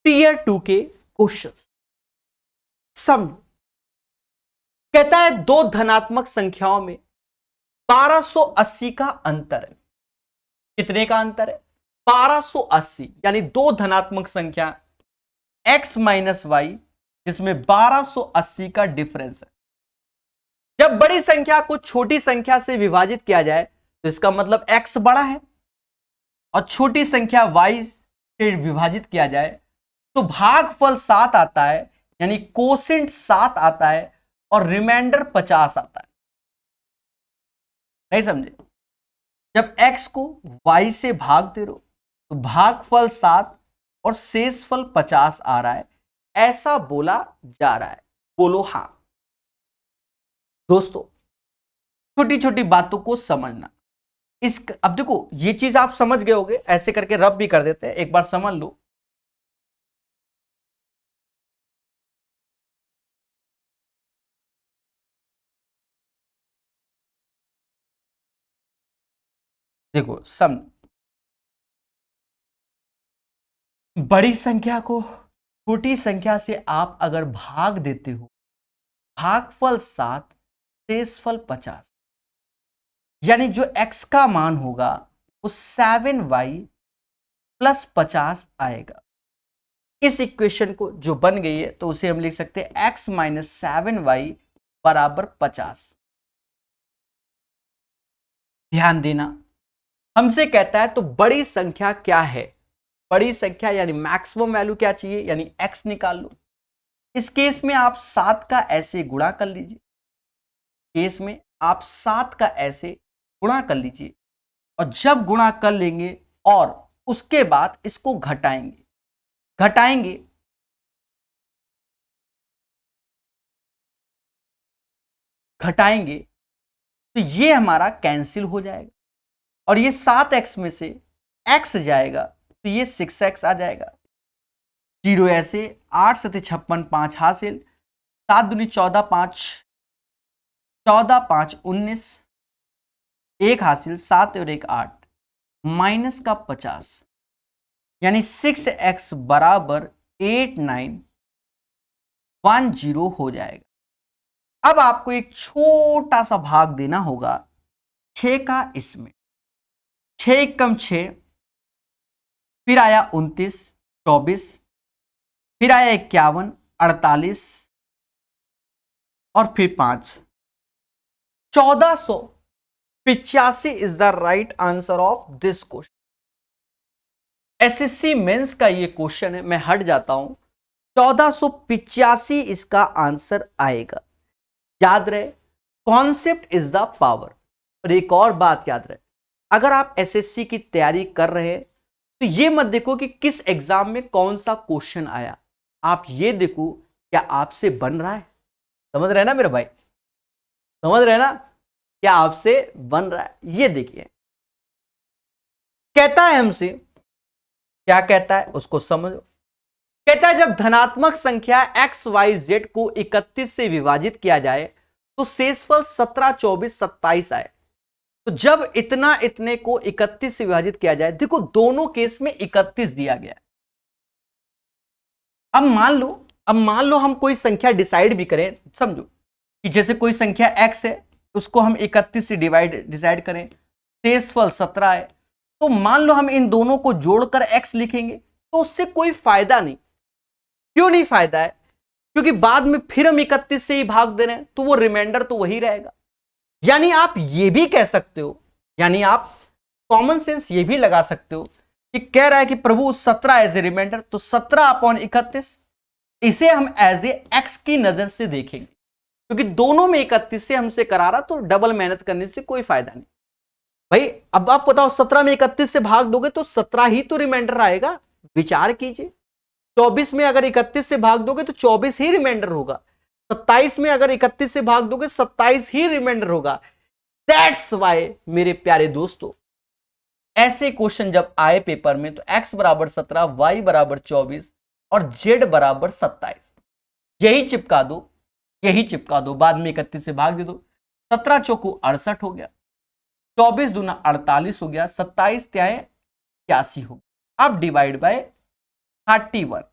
Tier 2 के question. समझो, कहता है दो धनात्मक संख्याओं में 1280 का अंतर है। कितने का अंतर है? 1280, यानी दो धनात्मक संख्या x माइनस वाई जिसमें 1280 का डिफरेंस है। जब बड़ी संख्या को छोटी संख्या से विभाजित किया जाए तो इसका मतलब x बड़ा है, और छोटी संख्या y से विभाजित किया जाए तो भागफल 7 आता है, यानी कोसेंट 7 आता है और रिमाइंडर 50 आता है। नहीं समझे? जब x को y से भाग दे रहे हो तो भागफल 7 और शेषफल 50 आ रहा है, ऐसा बोला जा रहा है। बोलो हां। दोस्तों, छोटी छोटी बातों को समझना। अब देखो, ये चीज आप समझ गए होगे, ऐसे करके रब भी कर देते हैं, एक बार समझ लो। देखो सम, बड़ी संख्या को छोटी संख्या से आप अगर भाग देते हो, भागफल 7 शेषफल 50, यानी जो x का मान होगा वो 7y प्लस 50 आएगा। इस इक्वेशन को जो बन गई है तो उसे हम लिख सकते हैं x माइनस 7y बराबर 50। ध्यान देना, हमसे कहता है तो बड़ी संख्या क्या है? बड़ी संख्या यानी मैक्सिमम वैल्यू क्या चाहिए, यानी x निकाल लो। इस केस में आप 7 का ऐसे गुणा कर लीजिए, केस में आप 7 का ऐसे गुणा कर लीजिए, और जब गुणा कर लेंगे और उसके बाद इसको घटाएंगे तो ये हमारा कैंसिल हो जाएगा, और ये 7x में से x जाएगा तो ये 6x आ जाएगा। 0 ऐसे, 8 7 56 5 हासिल, 7 दूनी 14 5 19, 1 हासिल, 7 और 1 8, माइनस का 50, यानी 6x बराबर 8910 हो जाएगा। अब आपको एक छोटा सा भाग देना होगा 6 का, इसमें 6 कम 6, फिर आया 29 24, फिर आया 51 48 और फिर 5, 1485 is the right answer of this question. SSC mains का ये क्वेश्चन है, मैं हट जाता हूं। 1485 इसका आंसर आएगा। याद रहे, कॉन्सेप्ट इज द पावर। और एक और बात याद रहे, अगर आप एसएससी की तैयारी कर रहे हैं तो ये मत देखो कि किस एग्जाम में कौन सा क्वेश्चन आया, आप ये देखो क्या आपसे बन रहा है। समझ रहे हैं ना मेरे भाई? समझ रहे हैं ना? क्या आपसे बन रहा है, ये देखिए। कहता है हमसे, क्या कहता है उसको समझो। कहता है जब धनात्मक संख्या x y z को 31 से विभाजित किया जाए तो शेषफल 17 24 27 आए। तो जब इतना इतने को 31 से विभाजित किया जाए, देखो दोनों केस में 31 दिया गया है। अब मान लो हम कोई संख्या डिसाइड भी करें, समझो कि जैसे कोई संख्या x है, उसको हम 31 से डिसाइड करें, शेषफल 17 है, तो मान लो हम इन दोनों को जोड़कर x लिखेंगे तो उससे कोई फायदा नहीं। क्यों नहीं फायदा है? क्योंकि बाद में फिर हम 31 से ही भाग दे रहे हैं तो वो रिमाइंडर तो वही रहेगा। यानी आप ये भी कह सकते हो, यानी आप कॉमन सेंस ये भी लगा सकते हो कि कह रहा है कि प्रभु 17 एज ए रिमाइंडर, तो 17/31 इसे हम एज ए एक्स की नजर से देखेंगे, क्योंकि दोनों में 31 से हमसे करा रहा, तो डबल मेहनत करने से कोई फायदा नहीं भाई। अब आप बताओ 17 में 31 से भाग दोगे तो 17 ही तो रिमाइंडर आएगा। विचार कीजिए, 24 में अगर 31 से भाग दोगे तो 24 ही रिमाइंडर होगा, 27 में अगर 31 से भाग दोगे 27 ही रिमाइंडर होगा। दैट्स वाई मेरे प्यारे दोस्तों, ऐसे क्वेश्चन जब आए पेपर में तो x बराबर 17, y बराबर 24 और z बराबर 27 यही चिपका दो, बाद में 31 से भाग दे दो। 17 चौको 68 हो गया, 24 दूना 48 हो गया, 27 त्याए 81 हो गया। अब डिवाइड बाय 31,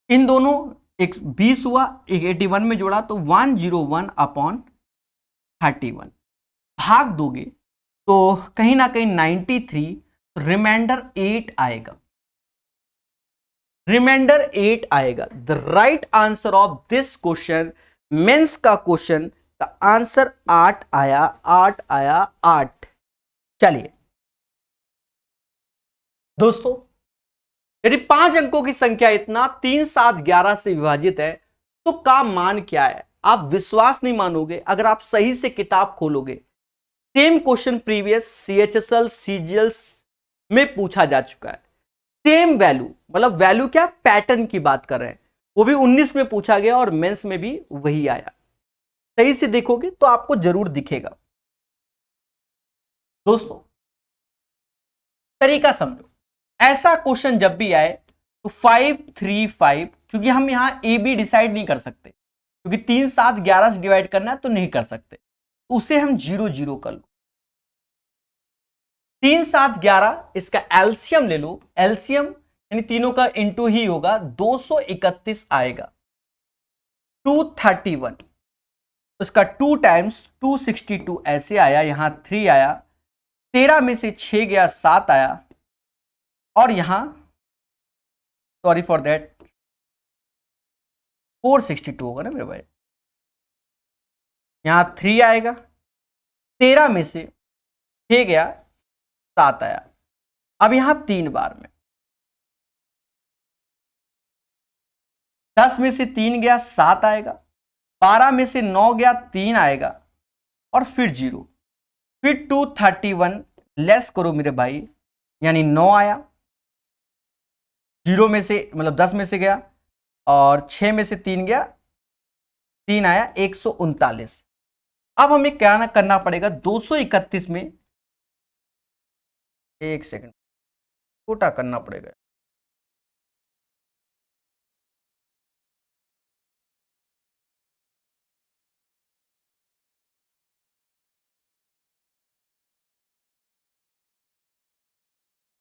इन दोनों एक 20 हुआ, एक 81 में जोड़ा तो 101/31 भाग दोगे तो कहीं ना कहीं 93, रिमाइंडर 8 आएगा, रिमाइंडर 8 आएगा। The right answer of this question, mains का क्वेश्चन का आंसर 8 आया, 8 आया, 8। चलिए दोस्तों, यदि 5 अंकों की संख्या इतना 3, 7, 11 से विभाजित है तो का मान क्या है? आप विश्वास नहीं मानोगे अगर आप सही से किताब खोलोगे। Same question previous CHSL CGL में पूछा जा चुका है। सेम वैल्यू, मतलब वैल्यू क्या, पैटर्न की बात कर रहे हैं, वो भी 19 में पूछा गया और मेंस में भी वही आया। सही से देखोगे तो आपको जरूर दिखेगा। दोस्तों तरीका समझो, ऐसा क्वेश्चन जब भी आए तो 5, 3, 5, क्योंकि हम यहां ए बी डिसाइड नहीं कर सकते, क्योंकि 3, 7, 11 से डिवाइड करना है तो नहीं कर सकते, उसे हम 0, 0 कर लो। 3, 7, 11 इसका एलसीएम ले लो, एलसीएम यानी तीनों का इंटू ही होगा, 231 आएगा। 231, उसका 2 टाइम्स 262 ऐसे आया, यहां 3 आया, 13 में से 6 गया, 7 आया, और यहां सॉरी फॉर दैट 462 होगा ना मेरे भाई, यहां 3 आएगा, 13 में से 6 गया, 7 आया। अब यहां 3 बार में 10 में से 3 गया, 7 आएगा, 12 में से 9 गया, 3 आएगा, और फिर 0, फिर 231 लेस करो मेरे भाई, यानी 9 आया, 0 में से मतलब 10 में से गया, और 6 में से 3 गया, 3 आया, 139। अब हमें क्या ना करना पड़ेगा, 231 में, एक सेकंड, छोटा करना पड़ेगा,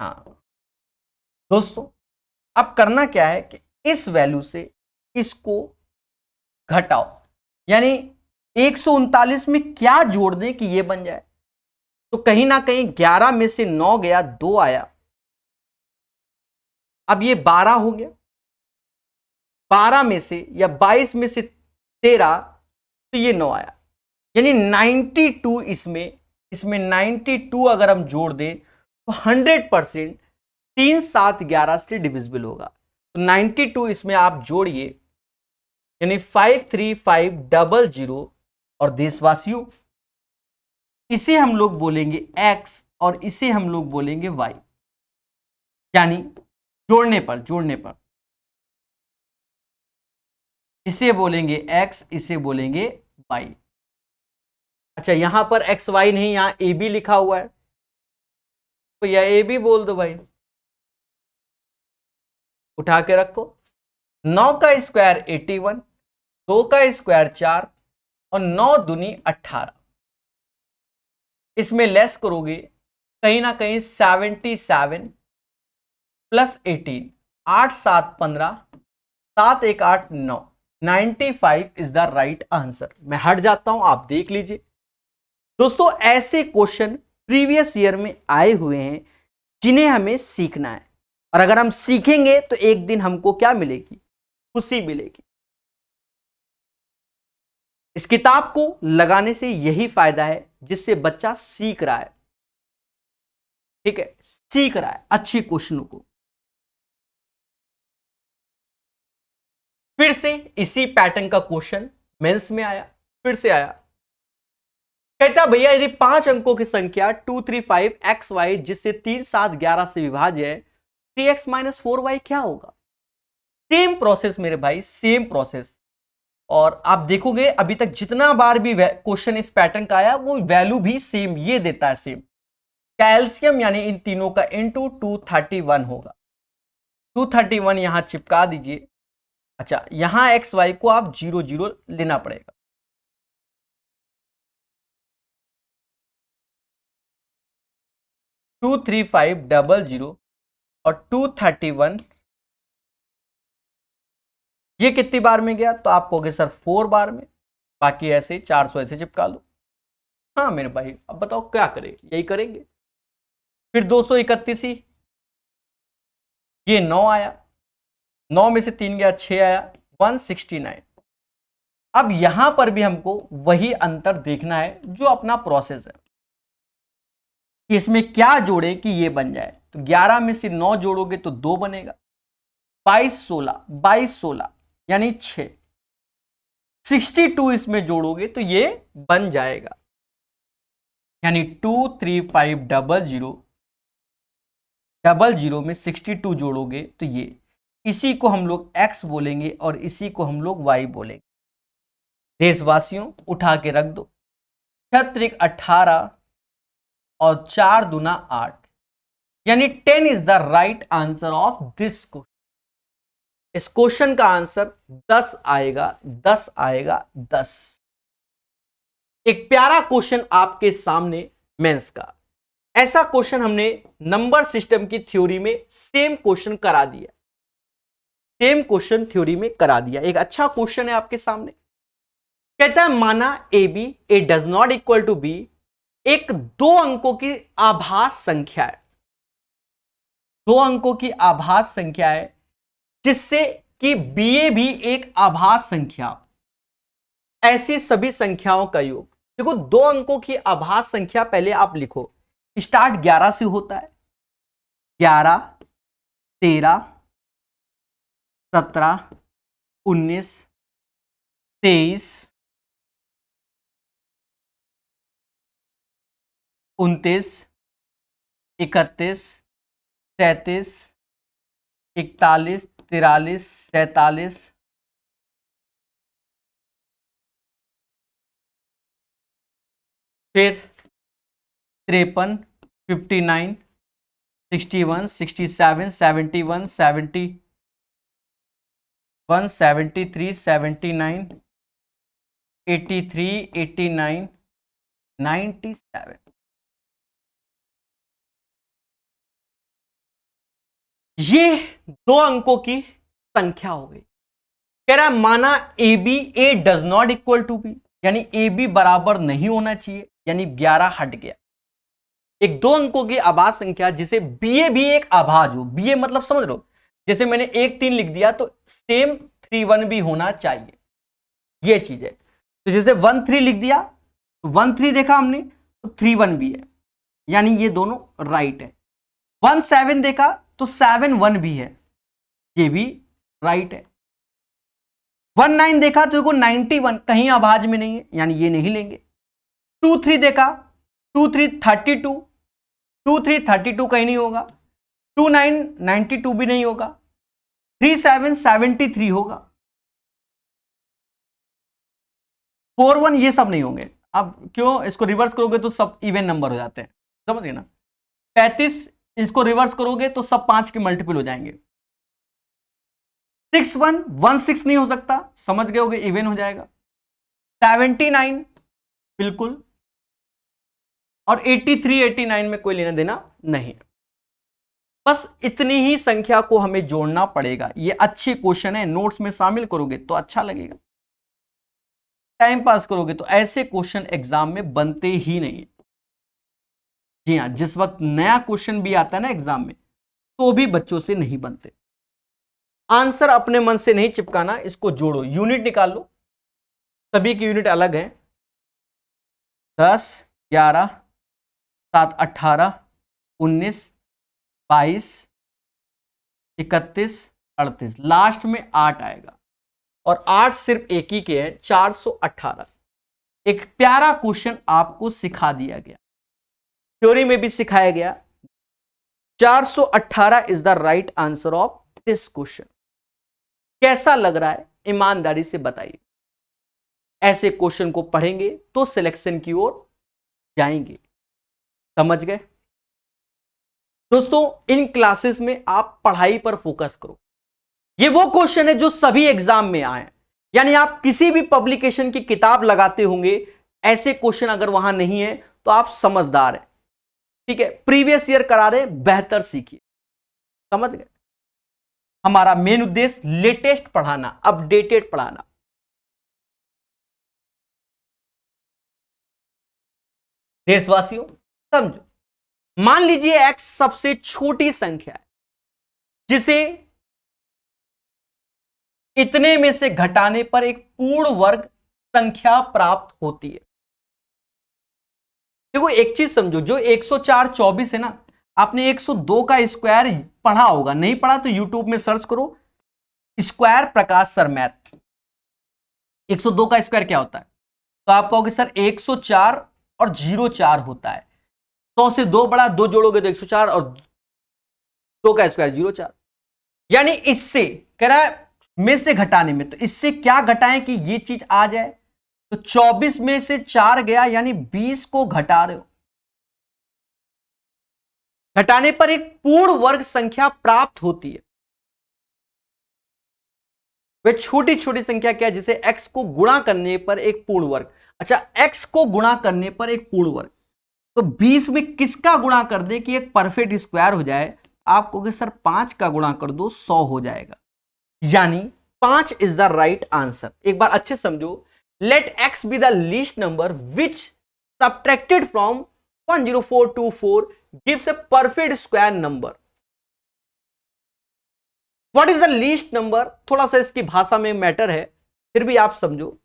हाँ दोस्तों, अब करना क्या है कि इस वैल्यू से इसको घटाओ, यानी 139 में क्या जोड़ दें कि ये बन जाए, तो कहीं ना कहीं 11 में से 9 गया, 2 आया, अब ये 12 हो गया, 12 में से या 22 में से 13, तो ये 9 आया, यानी 92 इसमें 92 अगर हम जोड़ दें तो 100% 3, 7, 11 से डिविजिबल होगा, तो 92 इसमें आप जोड़िए, यानी 53500, और देशवासियों इसे हम लोग बोलेंगे x और इसे हम लोग बोलेंगे y, यानी जोड़ने पर इसे बोलेंगे x, इसे बोलेंगे y। अच्छा, यहां पर एक्स वाई नहीं, यहां ए बी लिखा हुआ है, तो या ए बी बोल दो भाई, उठा के रखो। 9 का स्क्वायर 81, 2 का स्क्वायर 4, और 9 दूनी 18, इसमें लेस करोगे कहीं ना कहीं 77 plus 18, 8, 7, 15, 7, 1, 8, 9, 95 is the right answer. मैं हट जाता हूं, आप देख लीजिए दोस्तों, ऐसे क्वेश्चन प्रीवियस ईयर में आए हुए हैं जिन्हें हमें सीखना है, और अगर हम सीखेंगे तो एक दिन हमको क्या मिलेगी, खुशी मिलेगी। इस किताब को लगाने से यही फायदा है, जिससे बच्चा सीख रहा है, ठीक है, सीख रहा है अच्छे क्वेश्चनों को। फिर से इसी पैटर्न का क्वेश्चन मेंस में आया, फिर से आया, कहता भैया यदि 5 अंकों की संख्या 235xy जिससे 3, 7, 11 से विभाज्य है, 3x - 4y क्या होगा? सेम प्रोसेस मेरे भाई, सेम प्रोसेस, और आप देखोगे अभी तक जितना बार भी क्वेश्चन इस पैटर्न का आया वो वैल्यू भी सेम ये देता है, सेम कैल्शियम, यानी इन तीनों का इंटू 231 होगा। 231 यहां चिपका दीजिए। अच्छा, यहां एक्स वाई को आप 0, 0 लेना पड़ेगा, टू 3500 और 231 ये कितनी बार में गया, तो आप कहोगे सर 4 बार में, बाकी ऐसे 400 ऐसे चिपका लो। हाँ मेरे भाई, अब बताओ क्या करें, यही करेंगे। फिर 231 ही, ये 9 आया, 9 में से 3 गया 6 आया, 169। अब यहां पर भी हमको वही अंतर देखना है जो अपना प्रोसेस है कि इसमें क्या जोड़े कि ये बन जाए। तो 11 में से 9 जोड़ोगे तो 2 बनेगा, 22 16, 22 16 यानी 6, 62 इसमें जोड़ोगे तो ये बन जाएगा, यानी 23500 में 62 जोड़ोगे तो ये, इसी को हम लोग x बोलेंगे और इसी को हम लोग y बोलेंगे। देशवासियों उठा के रख दो, 6 18 और 4 दूना 8, यानी 10 is the right answer of this question. इस क्वेश्चन का आंसर 10 आएगा, 10 आएगा, 10। एक प्यारा क्वेश्चन आपके सामने मेंस का। ऐसा क्वेश्चन हमने नंबर सिस्टम की थ्योरी में सेम क्वेश्चन करा दिया, सेम क्वेश्चन थ्योरी में करा दिया। एक अच्छा क्वेश्चन है आपके सामने। कहता है माना A B A does not equal to B, एक 2 अंकों की आभास संख्या है, 2 अंकों की आभास संख्या है, जिससे कि बी ए भी एक आभास संख्या, ऐसी सभी संख्याओं का योग। देखो 2 अंकों की आभास संख्या पहले आप लिखो, स्टार्ट 11 से होता है, 11 13 17 19 23 29 31 33 41 43 47 फिर 53 59 61 67 71 71 73 79 83 89 97। ये 2 अंकों की संख्या हो गई। कह रहा है माना A B A does not equal to B, यानी ए बी बराबर नहीं होना चाहिए, यानी 11 हट गया। एक 2 अंकों की आभास संख्या जिसे बी ए भी एक आभाज हो, बी ए मतलब समझ लो, जैसे मैंने 1 3 लिख दिया तो सेम 3 1 भी होना चाहिए, ये चीज है। तो जैसे 1 3 लिख दिया तो 1 3 देखा हमने तो 3 1 भी है, यानी ये दोनों राइट है। 1 7 देखा तो 7 1 भी है, ये भी राइट है। 1 9 देखा तो देखो 91 कहीं आभाज में नहीं है, यानी ये नहीं लेंगे। 2 3 देखा 2 3 32, 2 3 32 कहीं नहीं होगा। 2 9 92 भी नहीं होगा। 3 7 73 होगा। 4 1 ये सब नहीं होंगे। अब क्यों, इसको रिवर्स करोगे तो सब इवन नंबर हो जाते हैं, समझ गए ना। 35 इसको रिवर्स करोगे तो सब 5 के मल्टीपल हो जाएंगे। 6 1 1 6 नहीं हो सकता, समझ गए होगे, इवन हो जाएगा। 79 बिल्कुल, और 83 89 में कोई लेना देना नहीं। बस इतनी ही संख्या को हमें जोड़ना पड़ेगा। ये अच्छी क्वेश्चन है, नोट्स में शामिल करोगे तो अच्छा लगेगा। टाइम पास करोगे तो ऐसे क्वेश्चन एग्जाम में बनते ही नहीं है। जी हाँ, जिस वक्त नया क्वेश्चन भी आता है ना एग्जाम में, तो भी बच्चों से नहीं बनते। आंसर अपने मन से नहीं चिपकाना, इसको जोड़ो, यूनिट निकाल लो। सभी की यूनिट अलग है। 10 11 7 18 19 22 31 38, लास्ट में 8 आएगा, और 8 सिर्फ एक ही के हैं, 418। एक प्यारा क्वेश्चन आपको सिखा दिया गया, थ्योरी में भी सिखाया गया। 418 is the right answer of this question. कैसा लग रहा है, ईमानदारी से बताइए। ऐसे क्वेश्चन को पढ़ेंगे तो सिलेक्शन की ओर जाएंगे, समझ गए दोस्तों। इन क्लासेस में आप पढ़ाई पर फोकस करो। ये वो क्वेश्चन है जो सभी एग्जाम में आए, यानी आप किसी भी पब्लिकेशन की किताब लगाते होंगे, ऐसे क्वेश्चन अगर वहां नहीं है तो आप समझदार हैं, ठीक है। प्रीवियस ईयर करा रहे, बेहतर सीखिए, समझ गए। हमारा मेन उद्देश्य लेटेस्ट पढ़ाना, अपडेटेड पढ़ाना। देशवासियों समझो, मान लीजिए x सबसे छोटी संख्या है जिसे इतने में से घटाने पर एक पूर्ण वर्ग संख्या प्राप्त होती है। देखो एक चीज समझो, जो 104 24 है ना, आपने 102 का स्क्वायर पढ़ा होगा, नहीं पढ़ा तो यूट्यूब में सर्च करो स्क्वायर प्रकाश सर मैथ। 102 का स्क्वायर क्या होता है? तो आप कहोगे सर 104 और 04 होता है, 100 से 2 बड़ा, 2 जोड़ोगे तो 104 और 2 का स्क्वायर 04। यानी इससे कह रहा है में से घटाने में, तो इससे क्या घटाएं कि ये चीज आ जाए, तो 24 में से 4 गया यानी 20 को घटा रहे हो, घटाने पर एक पूर्ण वर्ग संख्या प्राप्त होती है। वे छोटी छोटी संख्या क्या है, जिसे x को गुणा करने पर एक पूर्ण वर्ग। अच्छा, x को गुणा करने पर एक पूर्ण वर्ग, तो 20 में किसका गुणा कर दे कि एक परफेक्ट स्क्वायर हो जाए? आप कहोगे सर 5 का गुणा कर दो 100 हो जाएगा, यानी 5 इज द राइट आंसर। एक बार अच्छे समझो, let x be the least number which subtracted from 10424 gives a perfect square number. What is the least number? थोड़ा सा इसकी भाषा में मैटर है, फिर भी आप समझो।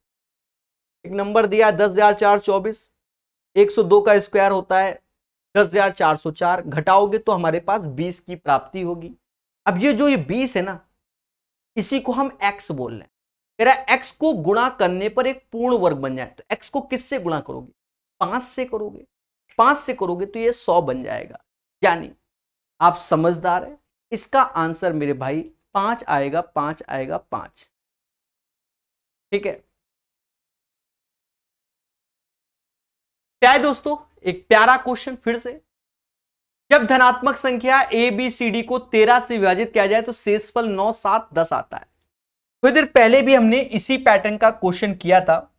एक नंबर दिया 10,424, 102 का स्क्वायर होता है 10,404, घटाओगे तो हमारे पास 20 की प्राप्ति होगी। अब ये जो ये 20 है ना, इसी को हम x बोल रहे हैं। तेरा x को गुणा करने पर एक पूर्ण वर्ग बन जाए, तो x को किससे गुणा करोगे? 5 से करोगे, 5 से करोगे तो ये 100 बन जाएगा। यानी आप समझदार है, इसका आंसर मेरे भाई 5 आएगा, 5 आएगा, 5। ठीक है क्या है दोस्तों? एक प्यारा क्वेश्चन फिर से। जब धनात्मक संख्या ए बी सी डी को 13 से विभाजित किया जाए तो शेषफल 9 7 10 आता है। थोड़ी देर पहले भी हमने इसी पैटर्न का क्वेश्चन किया था,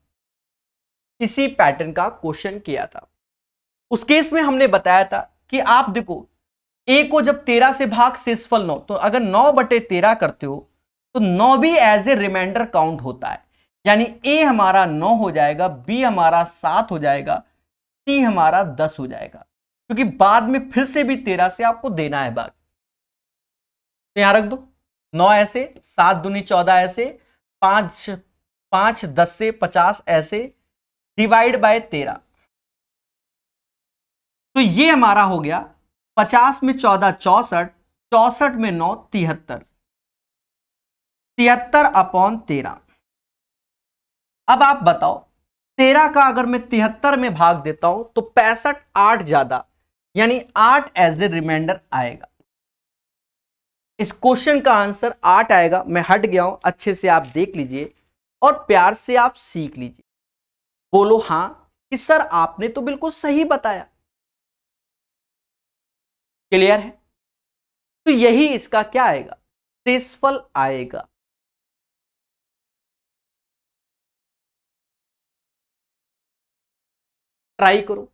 इसी पैटर्न का क्वेश्चन किया था। उस केस में हमने बताया था कि आप देखो ए को जब 13 से भाग शेषफल 9, तो अगर 9/13 करते हो तो 9 भी एज ए रिमाइंडर काउंट होता है, यानी ए हमारा 9 हो जाएगा, बी हमारा 7 हो जाएगा, सी हमारा 10 हो जाएगा, क्योंकि बाद में फिर से भी 13 से आपको देना है भाग। तो यहां रख दो 9 ऐसे, 7 दूनी 14 ऐसे, 5 5 10 से 50 ऐसे, डिवाइड बाय 13। तो ये हमारा हो गया 50 में 14 64, 64 में 9 73, 73/13। अब आप बताओ 13 का अगर मैं 73 में भाग देता हूं तो 65 8 ज्यादा, यानी 8 एज ए रिमाइंडर आएगा। इस क्वेश्चन का आंसर 8 आएगा। मैं हट गया हूं, अच्छे से आप देख लीजिए और प्यार से आप सीख लीजिए। बोलो हां कि सर आपने तो बिल्कुल सही बताया। क्लियर है? तो यही इसका क्या आएगा? शेषफल आएगा। ट्राई करो,